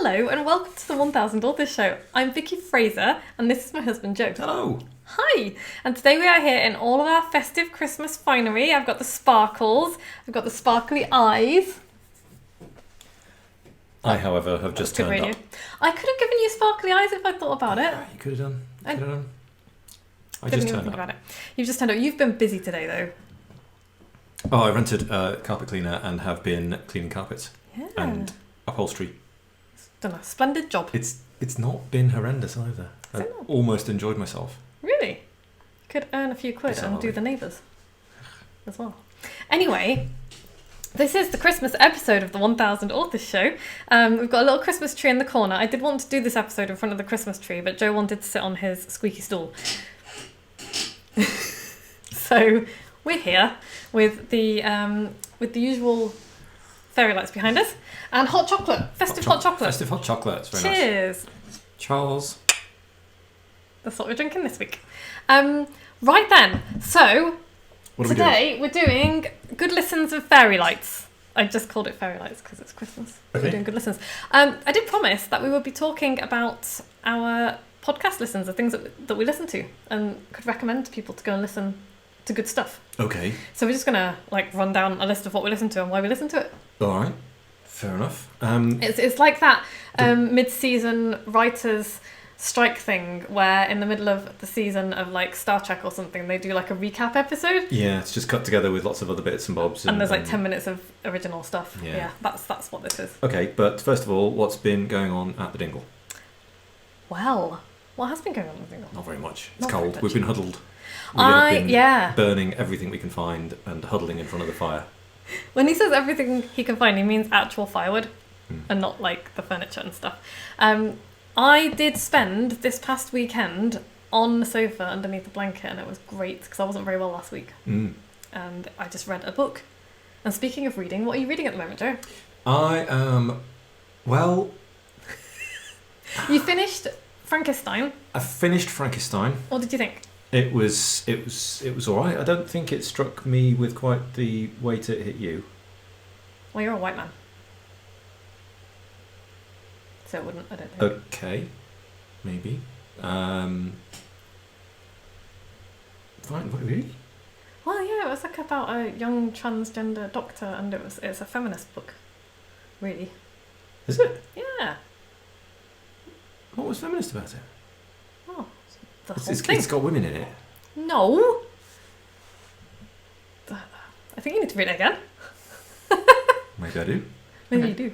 Hello and welcome to the 1000 Authors Show. I'm Vicky Fraser and this is my husband Joe. Hello. Hi! And today we are here in all of our festive Christmas finery. I've got the sparkles, I've got the sparkly eyes. I, however, have just turned up. I could have given you sparkly eyes if I thought about it. You could have done. I didn't just even turned think up. about it. You've just turned up. You've been busy today though. Oh, I rented a carpet cleaner and have been cleaning carpets and upholstery. Done a splendid job. It's not been horrendous either. I've almost enjoyed myself. Really? Could earn a few quid and do the neighbours as well. Anyway, this is the Christmas episode of the 1000 Authors Show. We've got a little Christmas tree in the corner. I did want to do this episode in front of the Christmas tree, but Joe wanted to sit on his squeaky stool. So we're here with the usual fairy lights behind us and hot chocolate. Festive hot chocolate. Festive hot chocolate. It's very Cheers. Nice. Charles. That's what we're drinking this week. Right then, so today we're doing good listens of fairy lights. I just called it fairy lights because it's Christmas. Okay. We're doing good listens. I did promise that we would be talking about our podcast listens, the things that we listen to, and could recommend to people to go and listen to good stuff. Okay. So we're just gonna run down a list of what we listen to and why we listen to it. All right. Fair enough. It's like that mid-season writers strike thing where in the middle of the season of Star Trek or something they do a recap episode. Yeah, it's just cut together with lots of other bits and bobs. And there's 10 minutes of original stuff. Yeah, that's what this is. Okay, but first of all, what's been going on at the Dingle? Well, what has been going on at the Dingle? Not very much. It's Not cold. very much. We've been huddled. We have been burning everything we can find and huddling in front of the fire. When he says everything he can find, he means actual firewood and not the furniture and stuff. I did spend this past weekend on the sofa underneath the blanket and it was great because I wasn't very well last week. And I just read a book. And speaking of reading, what are you reading at the moment, Joe? I am, well... You finished Frankenstein. I finished Frankenstein. What did you think? It was all right. I don't think it struck me with quite the weight it hit you. Well, you're a white man. So it wouldn't, I don't think. Okay. Maybe. Fine, what, really? Well, yeah, it was about a young transgender doctor and it's a feminist book. Really. Is it? Yeah. What was feminist about it? Oh, the whole thing. It's got women in it. No. I think you need to read it again. Maybe I do. Maybe you do.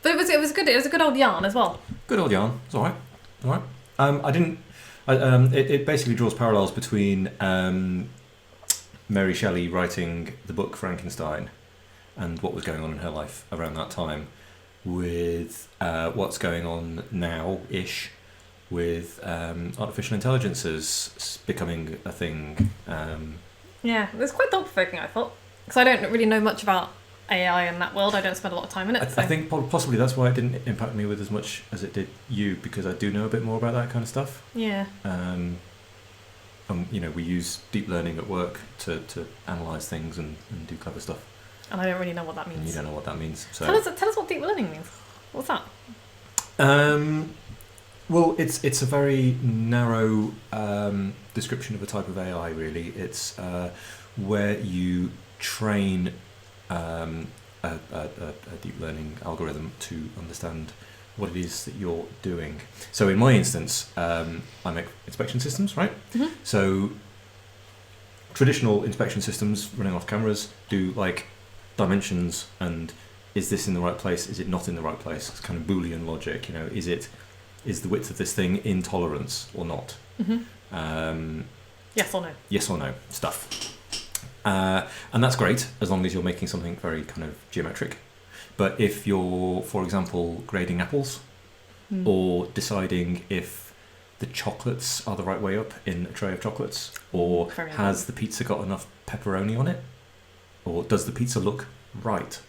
But it was good. It was a good old yarn as well. Good old yarn. It's all right. All right. It basically draws parallels between Mary Shelley writing the book Frankenstein and what was going on in her life around that time with what's going on now-ish with artificial intelligences becoming a thing. Yeah, it was quite thought-provoking, I thought. Because I don't really know much about AI in that world. I don't spend a lot of time in it. I think possibly that's why it didn't impact me with as much as it did you, because I do know a bit more about that kind of stuff. Yeah. We use deep learning at work to analyse things and do clever stuff. And I don't really know what that means. And you don't know what that means. So. Tell us what deep learning means. What's that? Well, it's a very narrow description of a type of AI, really. It's where you train a deep learning algorithm to understand what it is that you're doing. So in my instance, I make inspection systems, right? Mm-hmm. So traditional inspection systems running off cameras do dimensions and is this in the right place? Is it not in the right place? It's kind of Boolean logic, is the width of this thing in tolerance or not? Mm-hmm. Yes or no? Yes or no stuff. And that's great as long as you're making something very kind of geometric. But if you're, for example, grading apples or deciding if the chocolates are the right way up in a tray of chocolates, or has the pizza got enough pepperoni on it, or does the pizza look right?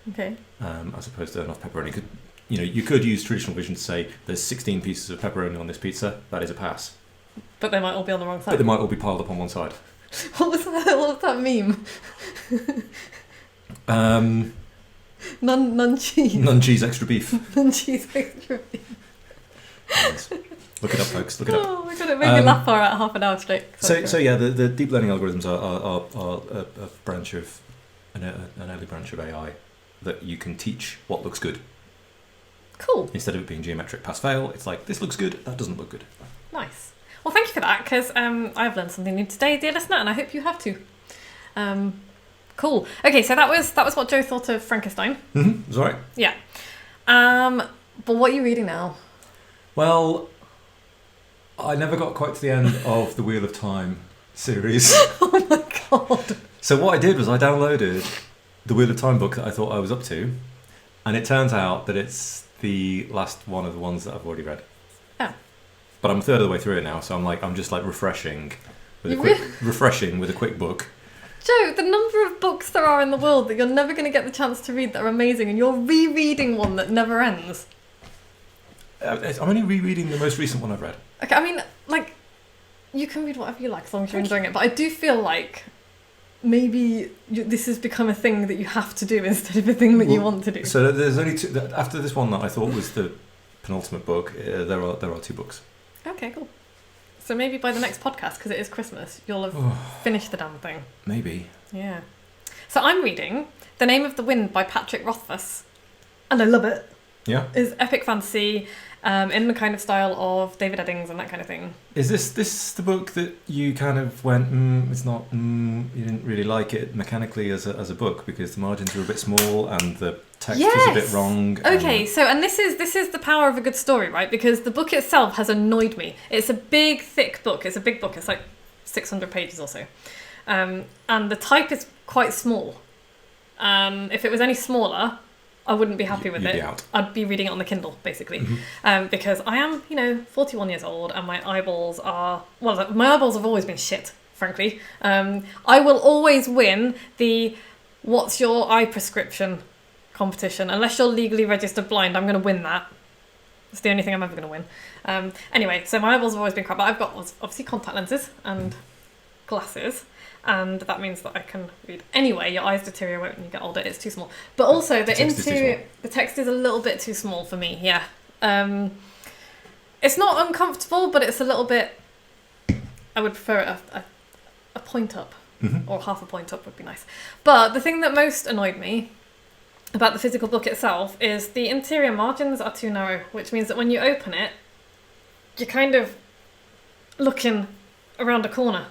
Okay. As opposed to enough pepperoni. You could use traditional vision to say there's 16 pieces of pepperoni on this pizza, that is a pass. But they might all be on the wrong side. But they might all be piled up on one side. What was that meme? None cheese. None cheese, extra beef. None cheese extra beef. Yes. Look it up, folks. Look it up. Oh my god, it made me laugh for about half an hour straight. So yeah, the deep learning algorithms are a branch of an early branch of AI that you can teach what looks good. Cool. Instead of it being geometric pass-fail, it's like, this looks good, that doesn't look good. Nice. Well, thank you for that, because I've learned something new today, dear listener, and I hope you have too. Cool. Okay, so that was what Joe thought of Frankenstein. Mm-hmm. It's all right. Yeah. But what are you reading now? Well, I never got quite to the end of the Wheel of Time series. Oh my god. So what I did was I downloaded the Wheel of Time book that I thought I was up to, and it turns out that it's the last one of the ones that I've already read. Oh. But I'm a third of the way through it now, so I'm just like refreshing with a quick book. Joe, the number of books there are in the world that you're never going to get the chance to read that are amazing, and you're rereading one that never ends. I'm only rereading the most recent one I've read. Okay, I mean, like, you can read whatever you like as long as you're enjoying it, but I do feel like maybe this has become a thing that you have to do instead of a thing that you want to do. So there's only two. After this one that I thought was the penultimate book, there are 2 books. Okay, cool. So maybe by the next podcast, because it is Christmas, you'll have finished the damn thing. Maybe. Yeah. So I'm reading The Name of the Wind by Patrick Rothfuss, and I love it. Yeah. It's epic fantasy, in the kind of style of David Eddings and that kind of thing. Is this the book that you kind of went, it's not, you didn't really like it mechanically as a book because the margins were a bit small and the text was a bit wrong? Okay, so and this is the power of a good story, right? Because the book itself has annoyed me. It's a big, thick book. It's a big book. It's like 600 pages or so. And the type is quite small. If it was any smaller, I wouldn't be happy with it. Be out. I'd be reading it on the Kindle, basically. Mm-hmm. Because I am, 41 years old and my eyeballs have always been shit, frankly. I will always win the what's your eye prescription competition. Unless you're legally registered blind, I'm going to win that. It's the only thing I'm ever going to win. Anyway, so my eyeballs have always been crap, but I've got obviously contact lenses and glasses. And that means that I can read. Anyway, your eyes deteriorate when you get older. It's too small. But also, the text is a little bit too small for me. Yeah, it's not uncomfortable, but it's a little bit. I would prefer it a point up, or half a point up would be nice. But the thing that most annoyed me about the physical book itself is the interior margins are too narrow, which means that when you open it, you're kind of looking around a corner.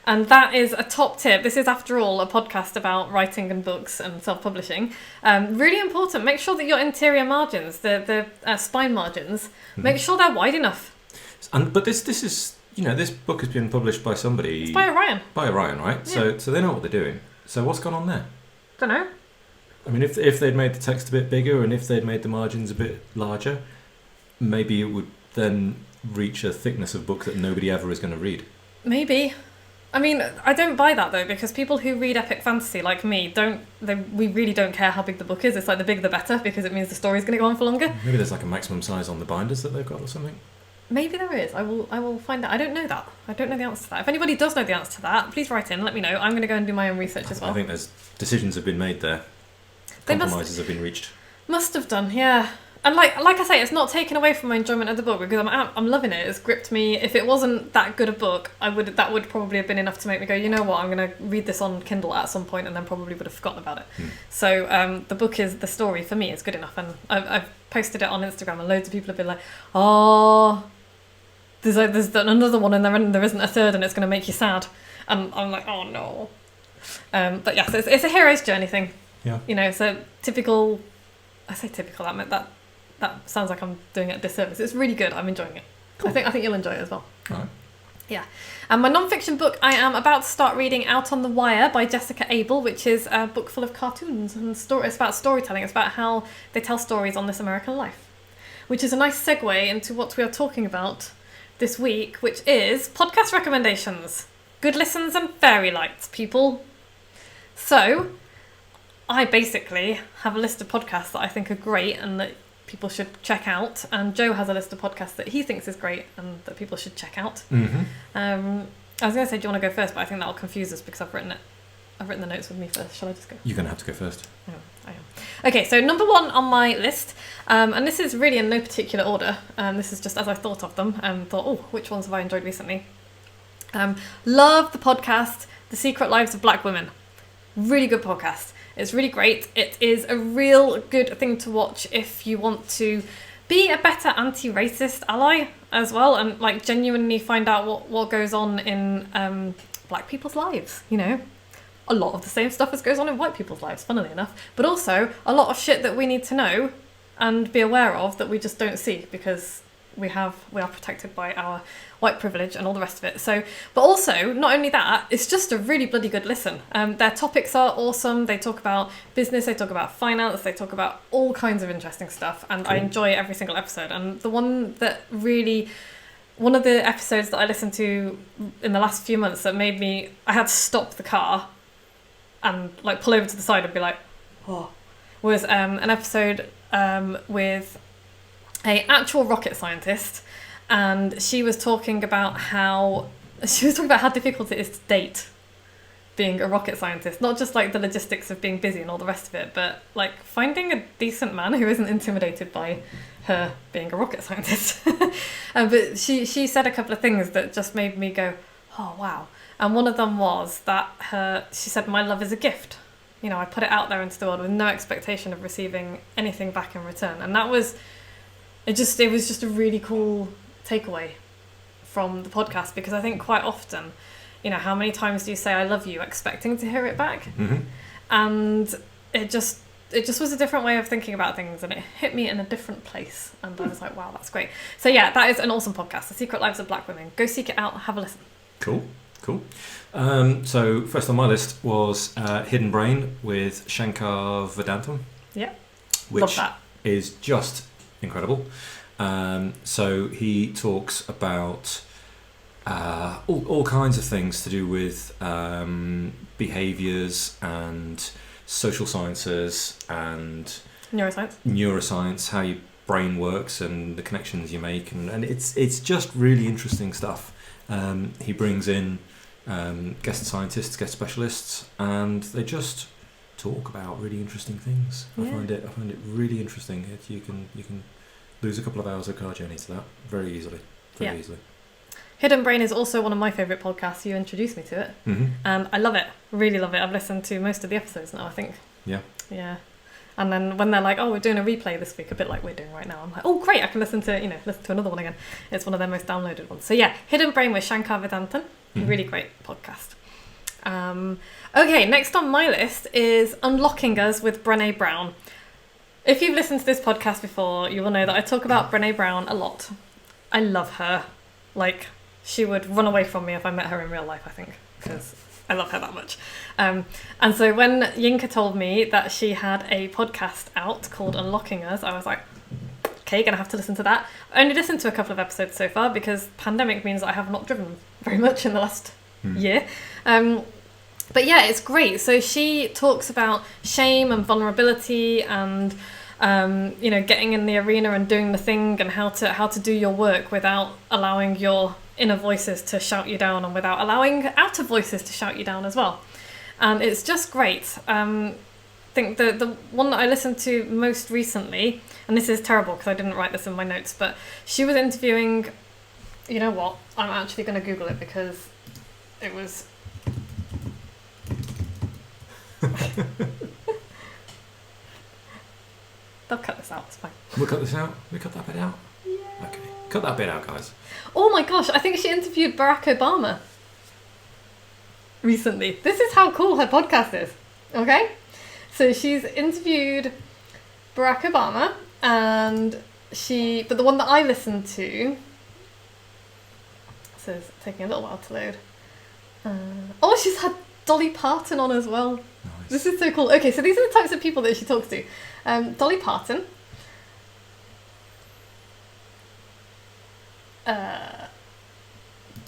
And that is a top tip. This is, after all, a podcast about writing and books and self-publishing. Really important. Make sure that your interior margins, the spine margins, make sure they're wide enough. But this is, this book has been published by somebody. It's by Orion. By Orion, right? Yeah. So they know what they're doing. So what's gone on there? Don't know. I mean, if they'd made the text a bit bigger and if they'd made the margins a bit larger, maybe it would then reach a thickness of book that nobody ever is going to read. Maybe. I mean, I don't buy that though, because people who read epic fantasy like me we really don't care how big the book is. It's like the bigger the better, because it means the story's going to go on for longer. Maybe there's like a maximum size on the binders that they've got or something. Maybe there is. I will find out. I don't know that. I don't know the answer to that. If anybody does know the answer to that, please write in. Let me know. I'm going to go and do my own research as well. I think there's decisions have been made there. Compromises have been reached. Must have done, yeah. And like I say, it's not taken away from my enjoyment of the book, because I'm loving it. It's gripped me. If it wasn't that good a book, that would probably have been enough to make me go, you know what, I'm going to read this on Kindle at some point, and then probably would have forgotten about it. So the story for me is good enough, and I've posted it on Instagram, and loads of people have been like, oh, there's another one, and there isn't a third, and it's going to make you sad. And I'm like, oh no. But yes, it's a hero's journey thing. Yeah. So typical. I say typical. That sounds like I'm doing it a disservice. It's really good. I'm enjoying it. Cool. I think you'll enjoy it as well. All right. Yeah. And my non-fiction book, I am about to start reading Out on the Wire by Jessica Abel, which is a book full of cartoons and it's about storytelling. It's about how they tell stories on This American Life, which is a nice segue into what we are talking about this week, which is podcast recommendations. Good listens and fairy lights, people. So, I basically have a list of podcasts that I think are great and that people should check out, and Joe has a list of podcasts that he thinks is great and that people should check out. I was going to say, do you want to go first, but I think that'll confuse us because I've written it. I've written the notes with me first. Shall I just go? You're going to have to go first. Oh, I am. Okay, so number 1 on my list, and this is really in no particular order. This is just as I thought of them and thought, oh, which ones have I enjoyed recently? Love the podcast, The Secret Lives of Black Women. Really good podcast. It's really great. It is a real good thing to watch if you want to be a better anti-racist ally as well, and like genuinely find out what goes on in black people's lives, you know. A lot of the same stuff as goes on in white people's lives, funnily enough, but also a lot of shit that we need to know and be aware of that we just don't see because we are protected by our white privilege and all the rest of it. So, but also, not only that, it's just a really bloody good listen. Their topics are awesome. They talk about business, they talk about finance, they talk about all kinds of interesting stuff, and I enjoy every single episode. And the one of the episodes that I listened to in the last few months that made me, I had to stop the car and like pull over to the side and be like, oh, was an episode with a actual rocket scientist, and she was talking about how difficult it is to date being a rocket scientist, not just like the logistics of being busy and all the rest of it, but like finding a decent man who isn't intimidated by her being a rocket scientist. But she said a couple of things that just made me go, oh wow. And one of them was that she said, my love is a gift. You know, I put it out there into the world with no expectation of receiving anything back in return. And it was just a really cool takeaway from the podcast, because I think quite often, you know, how many times do you say I love you expecting to hear it back? Mm-hmm. And it just was a different way of thinking about things, and it hit me in a different place. And I was like, wow, that's great. So yeah, that is an awesome podcast, The Secret Lives of Black Women. Go seek it out, have a listen. Cool. So first on my list was Hidden Brain with Shankar Vedantam. Yeah, which love that. Is just incredible. So he talks about all kinds of things to do with behaviours and social sciences and neuroscience, how your brain works and the connections you make, and it's just really interesting stuff. He brings in guest scientists, guest specialists, and they just talk about really interesting things. Yeah. I find it really interesting. You can lose a couple of hours of car journey to that very easily. Easily. Hidden Brain is also one of my favourite podcasts. You introduced me to it, and I love it. Really love it. I've listened to most of the episodes now, I think. Yeah. And then when they're like, oh, we're doing a replay this week, a bit like we're doing right now, I'm like, oh, great, I can listen to another one again. It's one of their most downloaded ones. So yeah, Hidden Brain with Shankar Vedantam, really great podcast. Okay, next on my list is Unlocking Us with Brené Brown. If you've listened to this podcast before, you will know that I talk about Brené Brown a lot. I love her. Like, she would run away from me if I met her in real life, I think, because I love her that much. And so when Yinka told me that she had a podcast out called Unlocking Us, I was like, okay, gonna have to listen to that. I only listened to a couple of episodes so far because pandemic means that I have not driven very much in the last year. But yeah, it's great. So she talks about shame and vulnerability and getting in the arena and doing the thing, and how to do your work without allowing your inner voices to shout you down, and without allowing outer voices to shout you down as well. And it's just great. I think the one that I listened to most recently, and this is terrible because I didn't write this in my notes, but she was interviewing, you know what, I'm actually going to Google it because it was... They'll cut this out, it's fine. We'll cut this out? We cut that bit out? Yeah. Okay. Cut that bit out, guys. Oh my gosh, I think she interviewed Barack Obama recently. This is how cool her podcast is. Okay? So she's interviewed Barack Obama, and but the one that I listened to, so it's taking a little while to load. She's had Dolly Parton on as well. Nice. This is so cool. Okay, so these are the types of people that she talks to. Dolly Parton.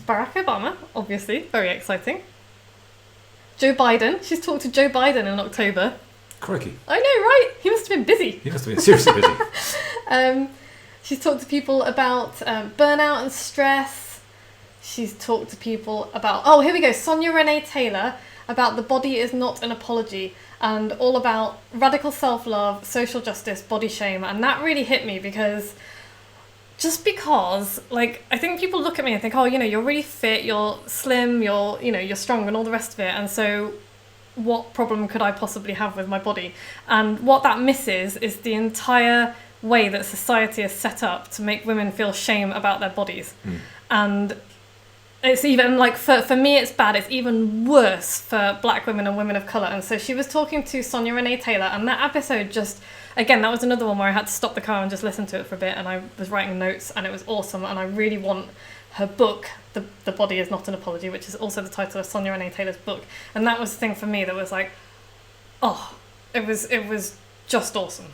Barack Obama, obviously, very exciting. Joe Biden. She's talked to Joe Biden in October. Crikey. I know, right? He must have been busy. He must have been seriously busy. She's talked to people about burnout and stress. She's talked to people about... Oh, here we go. Sonia Renee Taylor about the body is not an apology and all about radical self-love, social justice, body shame. And that really hit me because like, I think people look at me and think, oh, you know, you're really fit, you're slim, you're strong and all the rest of it. And so what problem could I possibly have with my body? And what that misses is the entire way that society is set up to make women feel shame about their bodies. And it's even like, for me it's bad, it's even worse for black women and women of colour. And so she was talking to Sonia Renee Taylor, and that episode just, again, that was another one where I had to stop the car and just listen to it for a bit, and I was writing notes, and it was awesome. And I really want her book, The Body Is Not an Apology, which is also the title of Sonia Renee Taylor's book. And that was the thing for me that was like, oh, it was just awesome.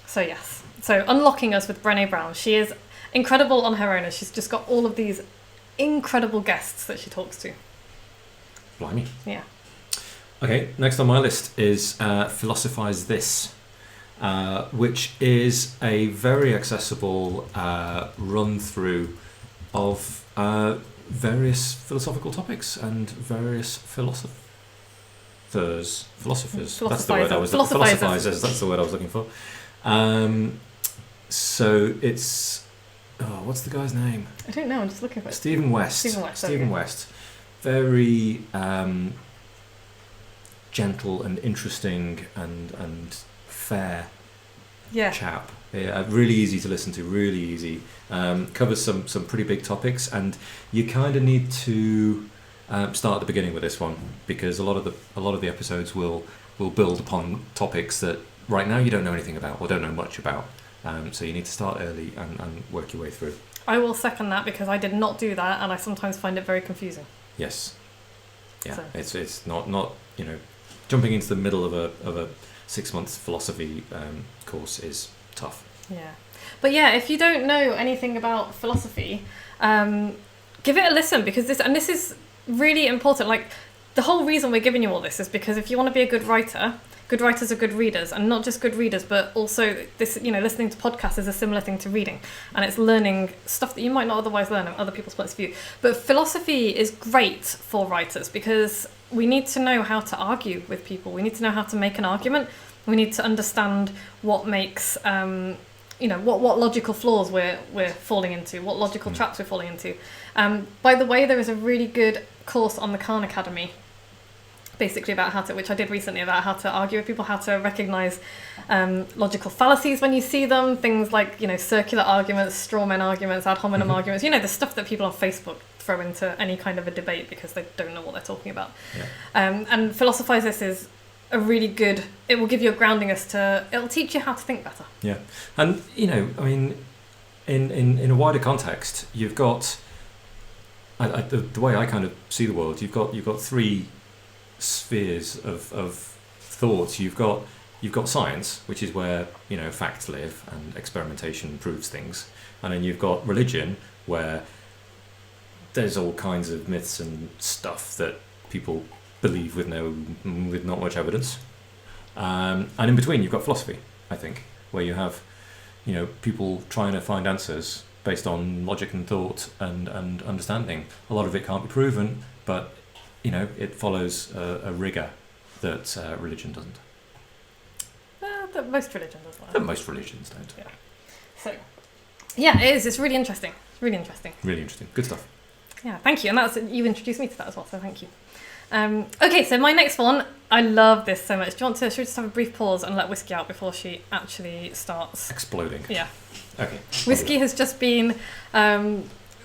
So yes. So Unlocking Us with Brené Brown. She is incredible on her own, and she's just got all of these incredible guests that she talks to. Blimey. Yeah. Okay, next on my list is Philosophize This, which is a very accessible run-through of various philosophical topics and various philosophers. That's the word I was philosophizers. That's the word I was looking for. So it's what's the guy's name? I don't know. I'm just looking for it. Stephen West. Very gentle and interesting and fair chap. Yeah, really easy to listen to. Really easy. Covers some pretty big topics, and you kind of need to start at the beginning with this one, because a lot of the episodes will build upon topics that right now you don't know anything about or don't know much about. So you need to start early and work your way through. I will second that, because I did not do that, and I sometimes find it very confusing. Yes. Yeah. So. It's not jumping into the middle of a 6 month philosophy course is tough. Yeah. But yeah, if you don't know anything about philosophy, give it a listen, because this is really important. Like, the whole reason we're giving you all this is because if you want to be a good writer, good writers are good readers, and not just good readers, but also this, listening to podcasts is a similar thing to reading, and it's learning stuff that you might not otherwise learn of other people's points of view. But philosophy is great for writers because we need to know how to argue with people. We need to know how to make an argument. We need to understand what makes, what logical flaws we're falling into, what logical traps we're falling into. By the way, there is a really good course on the Khan Academy, basically about which I did recently, about how to argue with people, how to recognise logical fallacies when you see them, things like, circular arguments, straw man arguments, ad hominem arguments, the stuff that people on Facebook throw into any kind of a debate because they don't know what they're talking about. Yeah. And Philosophize This is a really good, it will give you a grounding it'll teach you how to think better. Yeah. And, in a wider context, you've got, the way I kind of see the world, you've got three spheres of thought. You've got science, which is where facts live and experimentation proves things, and then you've got religion, where there's all kinds of myths and stuff that people believe with not much evidence, and in between you've got philosophy, I think, where you have people trying to find answers based on logic and thought and understanding. A lot of it can't be proven, but it follows a rigour that religion doesn't. That most religions does. That most religions don't. Yeah. So, yeah, it is. It's really interesting. Really interesting. Really interesting. Good stuff. Yeah, thank you. And you introduced me to that as well, so thank you. Okay, so my next one, I love this so much. Should we just have a brief pause and let Whiskey out before she actually starts exploding? Yeah. Okay. Whiskey has just been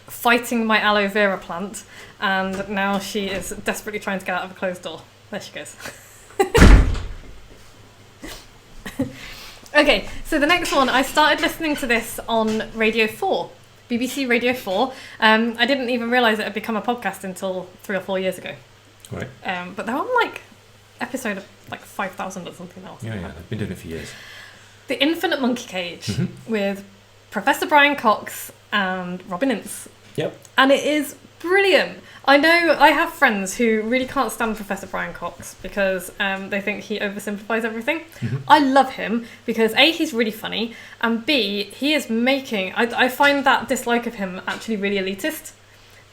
fighting my aloe vera plant, and now she is desperately trying to get out of a closed door. There she goes. Okay, so the next one, I started listening to this on Radio 4, BBC Radio 4. I didn't even realise it had become a podcast until 3 or 4 years ago. Right. But they're on episode of 5,000 or something else. Yeah, they've been doing it for years. The Infinite Monkey Cage with Professor Brian Cox and Robin Ince. Yep. And it is brilliant. I know I have friends who really can't stand Professor Brian Cox because they think he oversimplifies everything. I love him because A, he's really funny, and B, he is making... I find that dislike of him actually really elitist,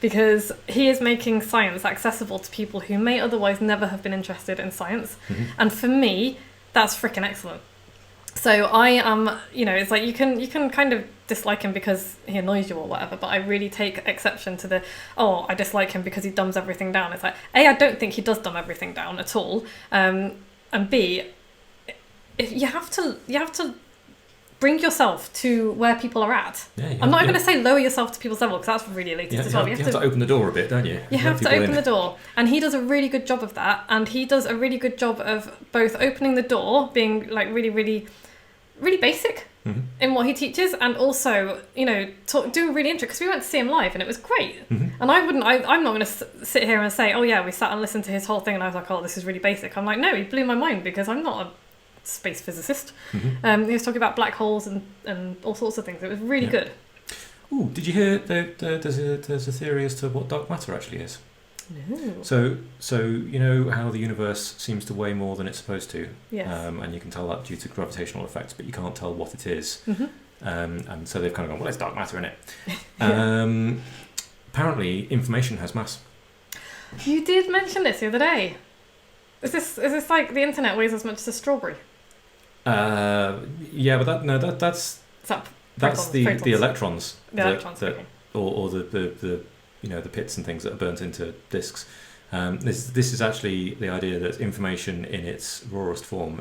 because he is making science accessible to people who may otherwise never have been interested in science. And for me, that's freaking excellent. So I am, it's like you can kind of dislike him because he annoys you or whatever, but I really take exception to I dislike him because he dumbs everything down. It's like, A, I don't think he does dumb everything down at all. And B, if you have to bring yourself to where people are at. Yeah, I'm not even going to say lower yourself to people's level, because that's really elitist as well. You have to open the door a bit, don't you? You have to open the door. And he does a really good job of that. And he does a really good job of both opening the door, being like really, really, really basic in what he teaches, and also, doing really interesting, because we went to see him live and it was great. And I'm not going to sit here and say, oh yeah, we sat and listened to his whole thing and I was like, oh, this is really basic. I'm like, no, he blew my mind, because I'm not a space physicist. He was talking about black holes and all sorts of things. It was really good. Ooh, did you hear there's a theory as to what dark matter actually is? No. So you know how the universe seems to weigh more than it's supposed to. Yes. And you can tell that due to gravitational effects, but you can't tell what it is. And so they've kind of gone, well, it's dark matter, innit? Apparently, information has mass. You did mention this the other day. Is this like the internet weighs as much as a strawberry? Yeah, but that's the electrons. The electrons. Or the the pits and things that are burnt into disks. This is actually the idea that information in its rawest form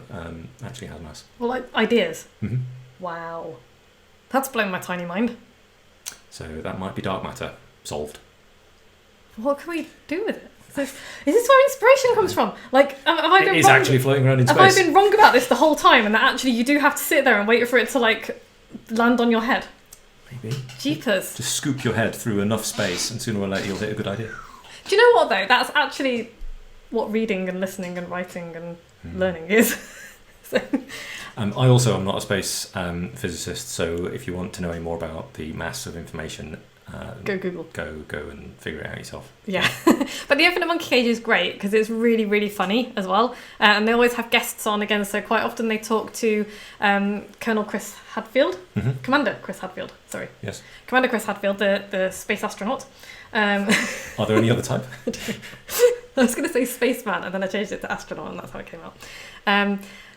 actually has mass. Well, like ideas. Wow, that's blown my tiny mind. So that might be dark matter solved. What can we do with it? So, is this where inspiration comes from? Like, have I been It is wrong? actually floating around in space. Have I been wrong about this the whole time, and that actually you do have to sit there and wait for it to like land on your head? Maybe. Jeepers. Just scoop your head through enough space, and sooner or later you'll hit a good idea. Do you know what though? That's actually what reading and listening and writing and learning is. So. I also am not a space physicist, so if you want to know any more about the mass of information, go Google. Go and figure it out yourself. Yeah. But the Infinite Monkey Cage is great because it's really, really funny as well. And they always have guests on again, so quite often they talk to Colonel Chris Hadfield. Commander Chris Hadfield, sorry. Yes. Commander Chris Hadfield, the space astronaut. Are there any other type? I was going to say spaceman, and then I changed it to astronaut, and that's how it came out.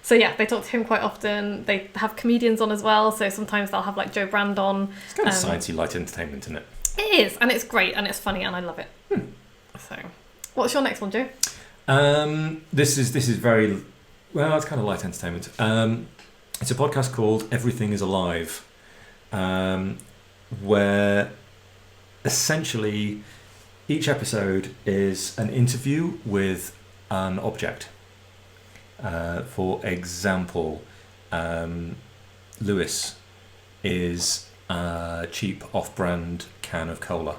So yeah, they talk to him quite often. They have comedians on as well, so sometimes they'll have like Joe Brand on. It's kind of sciencey light entertainment, isn't it? It is, and it's great, and it's funny, and I love it. So, what's your next one, Joe? This is very well. It's kind of light entertainment. It's a podcast called Everything Is Alive, where essentially each episode is an interview with an object. For example, Lewis is a cheap off-brand can of cola,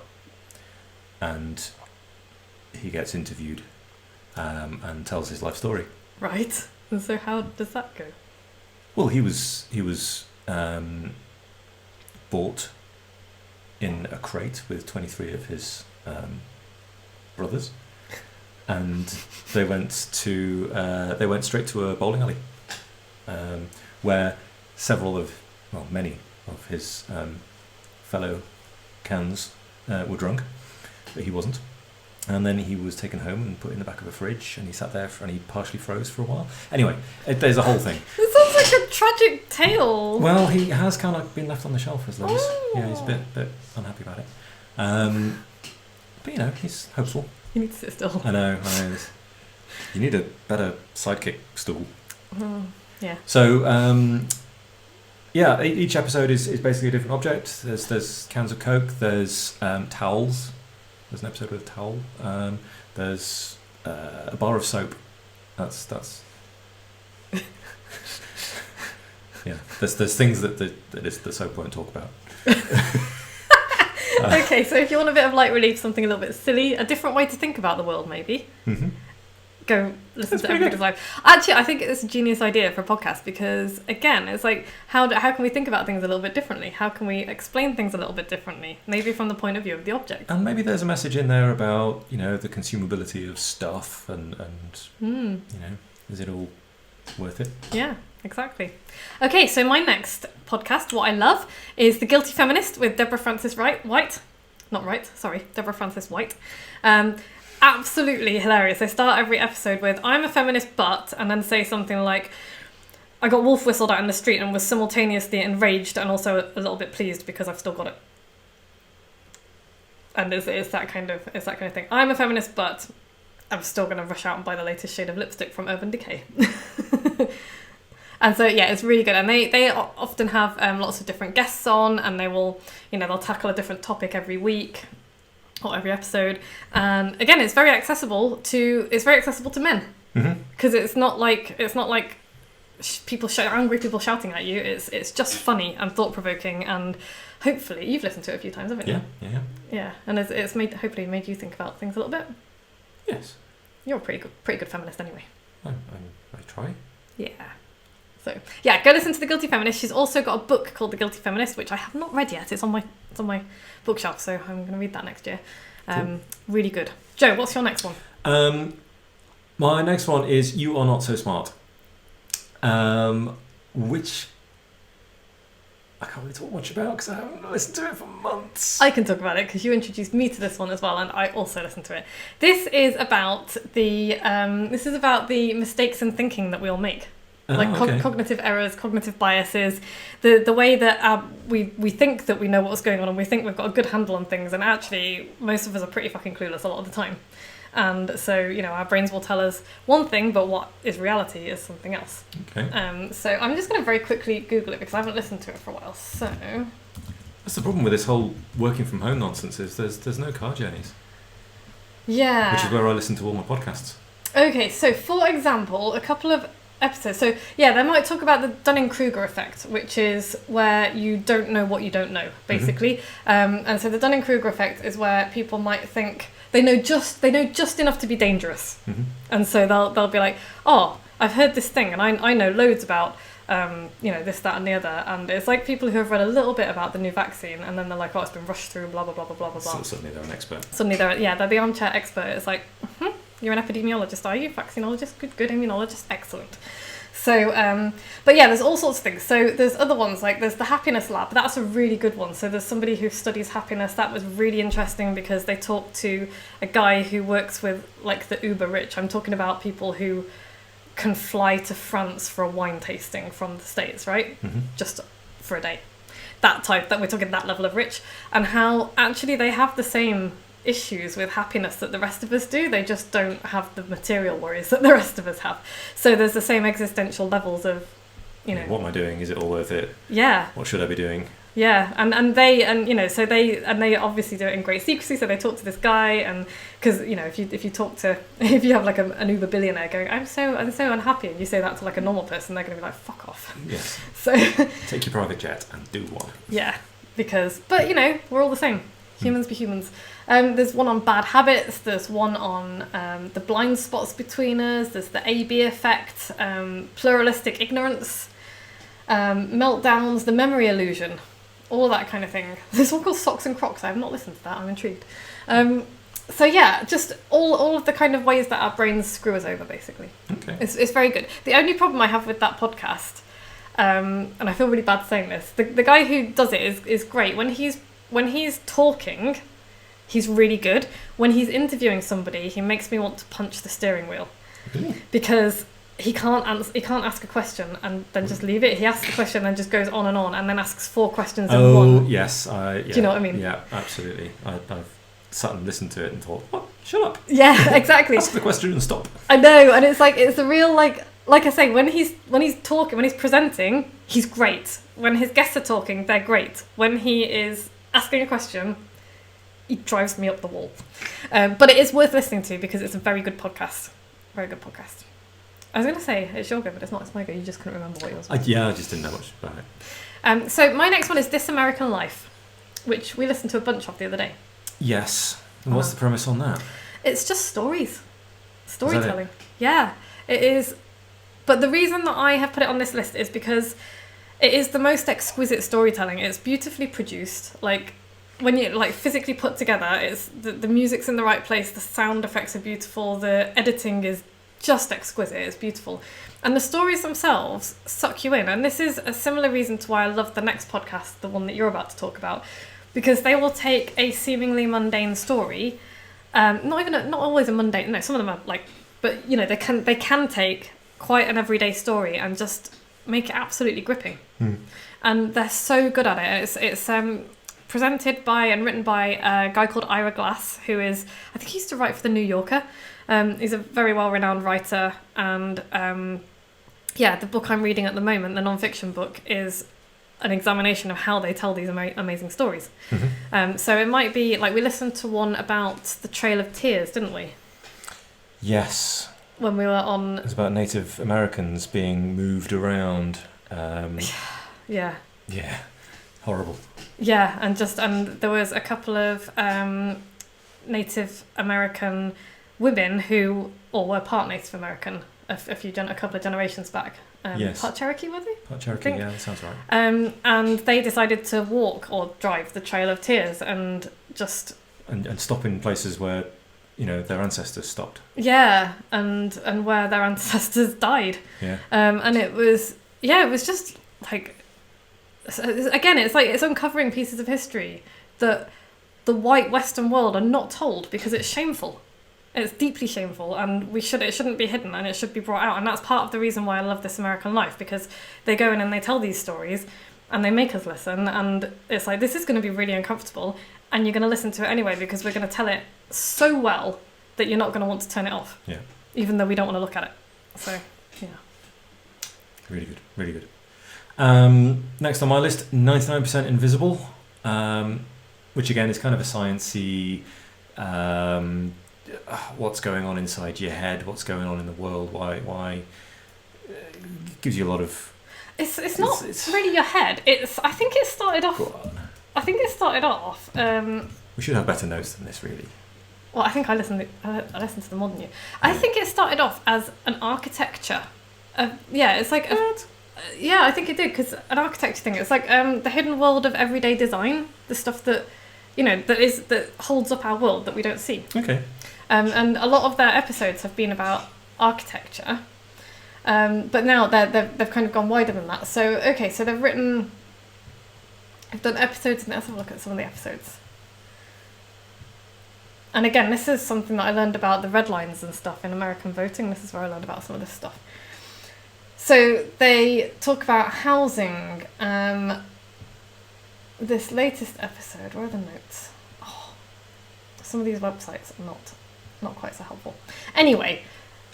and he gets interviewed and tells his life story. Right. And so how does that go? Well, he was bought in a crate with 23 of his brothers. And they went straight to a bowling alley, where many of his fellow cans were drunk, but he wasn't. And then he was taken home and put in the back of a fridge, and he sat there and he partially froze for a while. Anyway, there's a whole thing. This sounds like a tragic tale. Well, he has kind of been left on the shelf as Lewis. Yeah, he's a bit unhappy about it. But he's hopeful. You need to sit still. I know. You need a better sidekick stool. Yeah. So, each episode is basically a different object. There's cans of Coke. There's towels. There's an episode with a towel. There's a bar of soap. That's. Yeah. There's things that the soap won't talk about. Okay, so if you want a bit of light relief, something a little bit silly, a different way to think about the world, maybe. Go listen to Everything Is Alive. Actually, I think it's a genius idea for a podcast because, again, it's like, how can we think about things a little bit differently? How can we explain things a little bit differently? Maybe from the point of view of the object. And maybe there's a message in there about, the consumability of stuff and is it all worth it? Yeah, exactly. Okay, so my next podcast, what I love, is The Guilty Feminist with Deborah Francis White. not Wright, sorry, Deborah Francis White. Absolutely hilarious. They start every episode with, I'm a feminist, but, and then say something like, I got wolf whistled out in the street and was simultaneously enraged and also a little bit pleased because I've still got it. And it's that kind of thing. I'm a feminist, but I'm still going to rush out and buy the latest shade of lipstick from Urban Decay. And so, yeah, it's really good. And they often have lots of different guests on, and they will, they'll tackle a different topic every week or every episode. And again, it's very accessible to men, because it's not like angry people shouting at you. It's just funny and thought provoking, and hopefully you've listened to it a few times, haven't you? Yeah. And it's hopefully made you think about things a little bit. Yes. You're a pretty good feminist anyway. I try. Yeah. So yeah, go listen to The Guilty Feminist. She's also got a book called The Guilty Feminist, which I have not read yet. It's on my bookshelf, so I'm going to read that next year. Cool. Really good. Joe, what's your next one? My next one is You Are Not So Smart, which I can't really talk much about because I haven't listened to it for months. I can talk about it because you introduced me to this one as well, and I also listened to it. This is about the mistakes in thinking that we all make. Cognitive errors, cognitive biases, the way that we think that we know what's going on and we think we've got a good handle on things, and actually most of us are pretty fucking clueless a lot of the time. And so, our brains will tell us one thing, but what is reality is something else. Okay. So I'm just going to very quickly Google it because I haven't listened to it for a while. So that's the problem with this whole working from home nonsense, is there's no car journeys. Yeah. Which is where I listen to all my podcasts. Okay, so for example, a couple of episodes. So yeah, they might talk about the Dunning-Kruger effect, which is where you don't know what you don't know, basically. And so the Dunning-Kruger effect is where people might think they know just enough to be dangerous, and so they'll be like, oh, I've heard this thing, and I know loads about this, that, and the other, and it's like people who have read a little bit about the new vaccine, and then they're like, oh, it's been rushed through, blah blah blah blah blah blah. So suddenly they're an expert. They're the armchair expert. It's like, you're an epidemiologist, are you? Vaccinologist, good immunologist, excellent. So, but yeah, there's all sorts of things. So there's other ones, like there's the Happiness Lab. That's a really good one. So there's somebody who studies happiness. That was really interesting because they talked to a guy who works with like the uber rich. I'm talking about people who can fly to France for a wine tasting from the States, right? Just for a day. That we're talking that level of rich, and how actually they have the same issues with happiness that the rest of us do. They just don't have the material worries that the rest of us have. So there's the same existential levels of, what am I doing? Is it all worth it? Yeah. What should I be doing? Yeah, and they obviously do it in great secrecy. So they talk to this guy, and because if you have like an uber billionaire going, I'm so unhappy, and you say that to like a normal person, they're going to be like, fuck off. Yes. So take your private jet and do one. Yeah, but we're all the same. Humans be humans. There's one on bad habits. There's one on the blind spots between us. There's the AB effect, pluralistic ignorance, meltdowns, the memory illusion, all that kind of thing. There's one called Socks and Crocs. I have not listened to that. I'm intrigued. So yeah, just all of the kind of ways that our brains screw us over, basically. Okay. It's very good. The only problem I have with that podcast, and I feel really bad saying this, the guy who does it is great. When he's talking, he's really good. When he's interviewing somebody, he makes me want to punch the steering wheel. Really? Because he can't ask a question and then just leave it. He asks the question and just goes on, and then asks 4 questions in one. Oh, yes. Yeah. Do you know what I mean? Yeah, absolutely. I've sat and listened to it and thought, what? Shut up. Yeah, exactly. Ask the question and stop. I know, and it's a real, like I say, when he's talking, when he's presenting, he's great. When his guests are talking, they're great. When he is asking a question, he drives me up the wall. But it is worth listening to because it's a very good podcast. Very good podcast. I was going to say it's your go, but it's not. It's my go. You just couldn't remember what yours was. I just didn't know much about it. So my next one is This American Life, which we listened to a bunch of the other day. Yes. And what's the premise on that? It's just storytelling. Yeah, it is. But the reason that I have put it on this list is because it is the most exquisite storytelling. It's beautifully produced. Like when you physically put together, it's the music's in the right place. The sound effects are beautiful. The editing is just exquisite. It's beautiful. And the stories themselves suck you in. And this is a similar reason to why I love the next podcast, the one that you're about to talk about, because they will take a seemingly mundane story, not always a mundane. No, some of them are like, but you know, they can take quite an everyday story and just make it absolutely gripping. And they're so good at it. It's presented by and written by a guy called Ira Glass, who is, I think he used to write for The New Yorker. He's a very well-renowned writer, and the book I'm reading at the moment, the non-fiction book, is an examination of how they tell these amazing stories. So it might be, like, we listened to one about the Trail of Tears, didn't we? Yes. When we were on... It's about Native Americans being moved around. Yeah. Yeah. Horrible. Yeah, and there was a couple of Native American women who, or were part Native American, a couple of generations back. Yes. Part Cherokee, were they? Part Cherokee, yeah, that sounds right. And they decided to walk or drive the Trail of Tears and just... And stop in places where, you know, their ancestors stopped. Yeah, and where their ancestors died. Yeah. And it was just like... Again, it's uncovering pieces of history that the white Western world are not told because it's shameful. It's deeply shameful, and it shouldn't be hidden, and it should be brought out. And that's part of the reason why I love This American Life, because they go in and they tell these stories, and they make us listen. And it's like, this is going to be really uncomfortable, and you're going to listen to it anyway because we're going to tell it so well that you're not going to want to turn it off. Yeah. Even though we don't want to look at it. So, yeah. Really good. Really good. Next on my list, 99% Invisible, which again is kind of a sciencey, what's going on inside your head, what's going on in the world, why gives you a lot of... It's not really your head. I think it started off... we should have better notes than this, really. Well, I think I listened to them more than you. I think it started off as an architecture. It's like... Yeah, I think it did, because an architecture thing, it's like the hidden world of everyday design, the stuff that, you know, that holds up our world that we don't see. Okay. And a lot of their episodes have been about architecture, but now they've kind of gone wider than that. So they've done episodes, and let's have a look at some of the episodes. And again, this is something that I learned about the red lines and stuff in American voting. This is where I learned about some of this stuff. So they talk about housing. This latest episode, where are the notes? Oh, some of these websites are not quite so helpful. Anyway,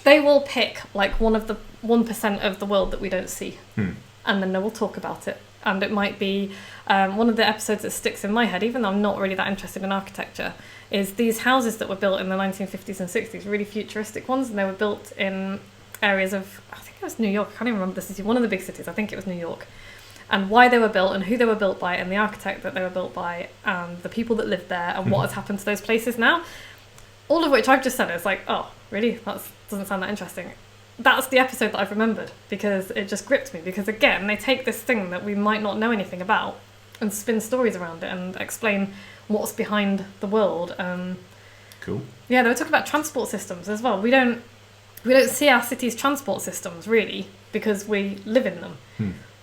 they will pick like one of the 1% of the world that we don't see, and then they will talk about it. And it might be one of the episodes that sticks in my head, even though I'm not really that interested in architecture, is these houses that were built in the 1950s and 60s, really futuristic ones, and they were built in areas of, I think it was New York, I can't even remember the city, one of the big cities, I think it was New York, and why they were built and who they were built by and the architect that they were built by and the people that lived there and what has happened to those places now. All of which I've just said, it's like, oh, really? That doesn't sound that interesting. That's the episode that I've remembered because it just gripped me, because again, they take this thing that we might not know anything about and spin stories around it and explain what's behind the world. Cool. Yeah, they were talking about transport systems as well. We don't see our city's transport systems, really, because we live in them.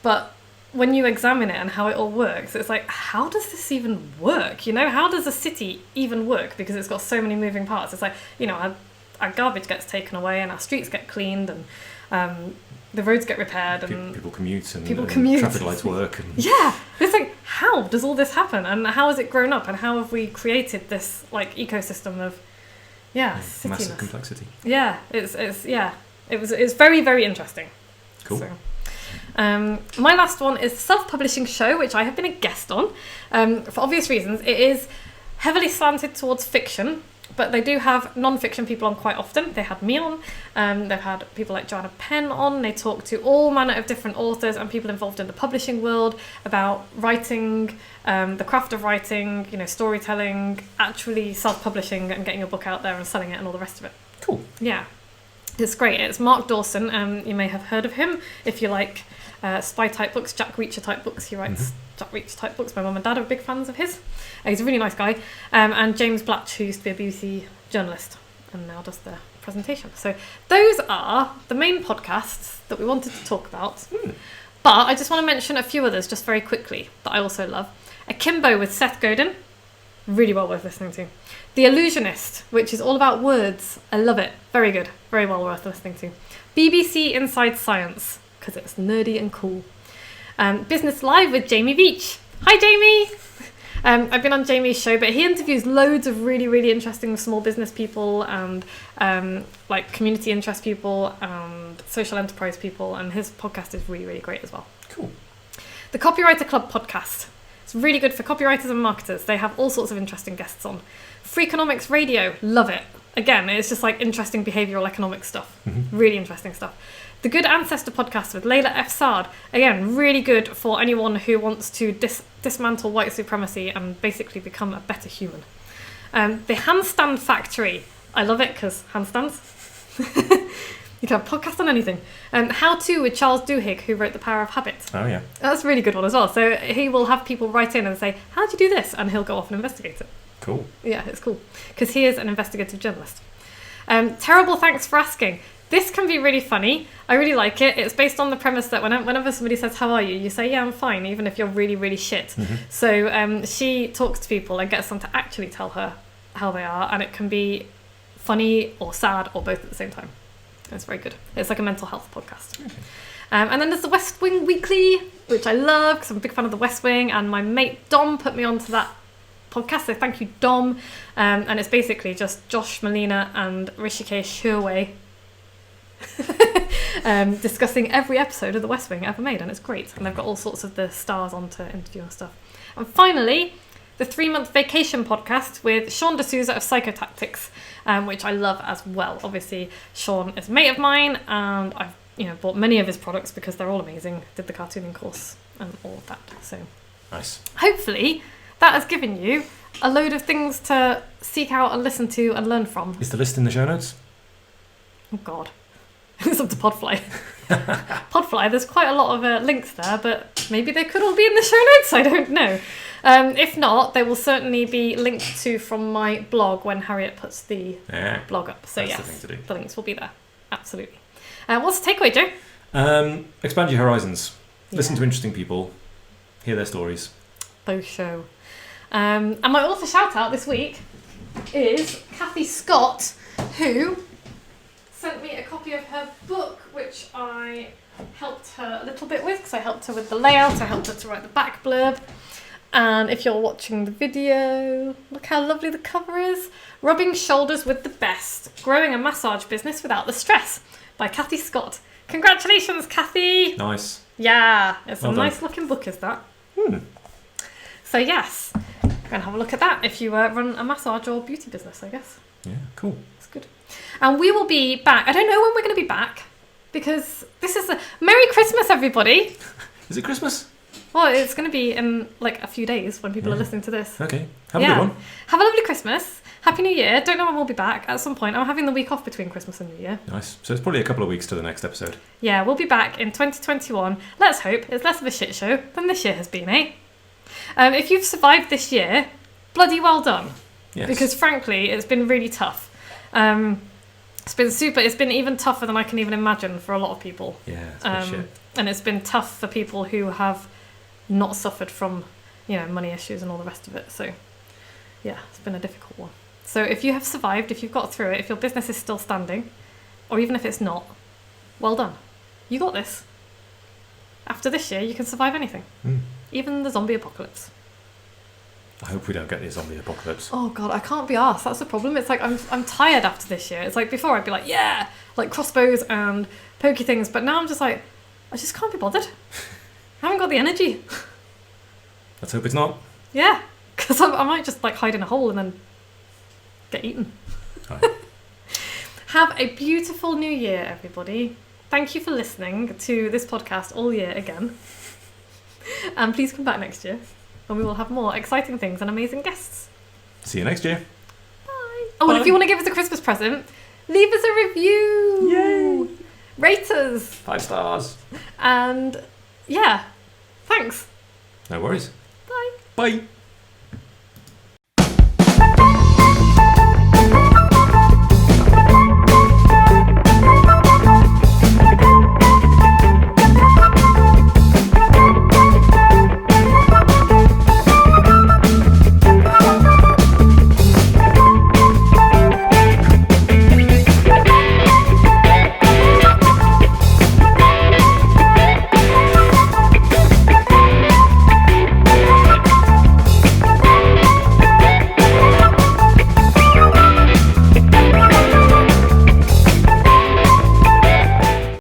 But when you examine it and how it all works, it's like, how does this even work? You know, how does a city even work? Because it's got so many moving parts. It's like, you know, our garbage gets taken away and our streets get cleaned and the roads get repaired and people commute and traffic lights work. And... Yeah, it's like, how does all this happen? And how has it grown up? And how have we created this like ecosystem of... massive complexity. Yeah, it was very, very interesting. Cool. So, my last one is Self-Publishing Show, which I have been a guest on. For obvious reasons, it is heavily slanted towards fiction, but they do have non-fiction people on quite often. They had me on. They've had people like Joanna Penn on. They talk to all manner of different authors and people involved in the publishing world about writing, the craft of writing, you know, storytelling, actually self-publishing and getting your book out there and selling it and all the rest of it. Cool. Yeah. It's great. It's Mark Dawson. You may have heard of him if you like spy type books, Jack Reacher type books. He writes Jack Reacher type books. My mum and dad are big fans of his. He's a really nice guy. And James Blatch, who used to be a BBC journalist and now does the presentation. So those are the main podcasts that we wanted to talk about. But I just want to mention a few others just very quickly that I also love. Akimbo with Seth Godin. Really well worth listening to. The Illusionist, which is all about words. I love it. Very good. Very well worth listening to. BBC Inside Science, because it's nerdy and cool. Business Live with Jamie Beach. Hi, Jamie! I've been on Jamie's show, but he interviews loads of really, really interesting small business people and like community interest people and social enterprise people, and his podcast is really, really great as well. Cool. The Copywriter Club podcast. It's really good for copywriters and marketers. They have all sorts of interesting guests on. Freakonomics Radio, love it. Again, it's just like interesting behavioural economics stuff. Really interesting stuff. The Good Ancestor podcast with Layla F. Sard. Again, really good for anyone who wants to dismantle white supremacy and basically become a better human. The Handstand Factory. I love it because handstands. You can have a podcast on anything. How To with Charles Duhigg, who wrote The Power of Habit. Oh, yeah. That's a really good one as well. So he will have people write in and say, how do you do this? And he'll go off and investigate it. Cool. Yeah, it's cool. Because he is an investigative journalist. Terrible Thanks for Asking. This can be really funny. I really like it. It's based on the premise that whenever somebody says, how are you? You say, yeah, I'm fine, even if you're really, really shit. So she talks to people and gets them to actually tell her how they are. And it can be funny or sad or both at the same time. It's very good. It's like a mental health podcast. Okay. And then there's the West Wing Weekly, which I love because I'm a big fan of the West Wing. And my mate Dom put me onto that podcast, so thank you, Dom. And it's basically just Josh Molina and Rishikesh Hirway discussing every episode of The West Wing ever made, and it's great. And they've got all sorts of the stars on to interview and stuff. And finally, the 3-month vacation podcast with Sean D'Souza of Psychotactics, which I love as well. Obviously, Sean is a mate of mine, and I've bought many of his products because they're all amazing. Did the cartooning course and all of that. So nice. Hopefully that has given you a load of things to seek out and listen to and learn from. Is the list in the show notes? Oh, God. It's up to Podfly. Podfly, there's quite a lot of links there, but maybe they could all be in the show notes. I don't know. If not, they will certainly be linked to from my blog when Harriet puts the blog up. So, that's yes, the thing to do. The links will be there. Absolutely. What's the takeaway, Joe? Expand your horizons. Listen to interesting people. Hear their stories. Both show. And my author shout out this week is Kathy Scott, who sent me a copy of her book, which I helped her a little bit with, because I helped her with the layout, I helped her to write the back blurb. And if you're watching the video, look how lovely the cover is. Rubbing Shoulders with the Best, Growing a Massage Business Without the Stress, by Kathy Scott. Congratulations, Kathy! Nice. Yeah, it's Well a done. nice looking book, is that? So yes, go and have a look at that if you run a massage or beauty business, I guess. Yeah, cool. It's good. And we will be back. I don't know when we're going to be back, because this is Merry Christmas, everybody. Is it Christmas? Well, it's going to be in like a few days when people are listening to this. Okay. Have a good one. Have a lovely Christmas. Happy New Year. Don't know when we'll be back. At some point, I'm having the week off between Christmas and New Year. Nice. So it's probably a couple of weeks to the next episode. Yeah, we'll be back in 2021. Let's hope it's less of a shit show than this year has been, eh? If you've survived this year, bloody well done. Yes. Because frankly, it's been really tough. It's been even tougher than I can even imagine for a lot of people. Yeah, it's been shit. And it's been tough for people who have not suffered from, money issues and all the rest of it. So, yeah, it's been a difficult one. So if you have survived, if you've got through it, if your business is still standing, or even if it's not, well done. You got this. After this year, you can survive anything. Even the zombie apocalypse. I hope we don't get the zombie apocalypse. Oh God, I can't be arsed. That's the problem. It's like I'm tired after this year. It's like before I'd be like, yeah, like crossbows and pokey things, but now I'm just like, I just can't be bothered. I haven't got the energy. Let's hope it's not. Yeah, because I might just like hide in a hole and then get eaten. Right. Have a beautiful new year, everybody. Thank you for listening to this podcast all year again. And please come back next year, and we will have more exciting things and amazing guests. See you next year. Bye. Oh, and if you want to give us a Christmas present, leave us a review. Yay! Rate us. 5 stars. And yeah, thanks. No worries. Bye. Bye.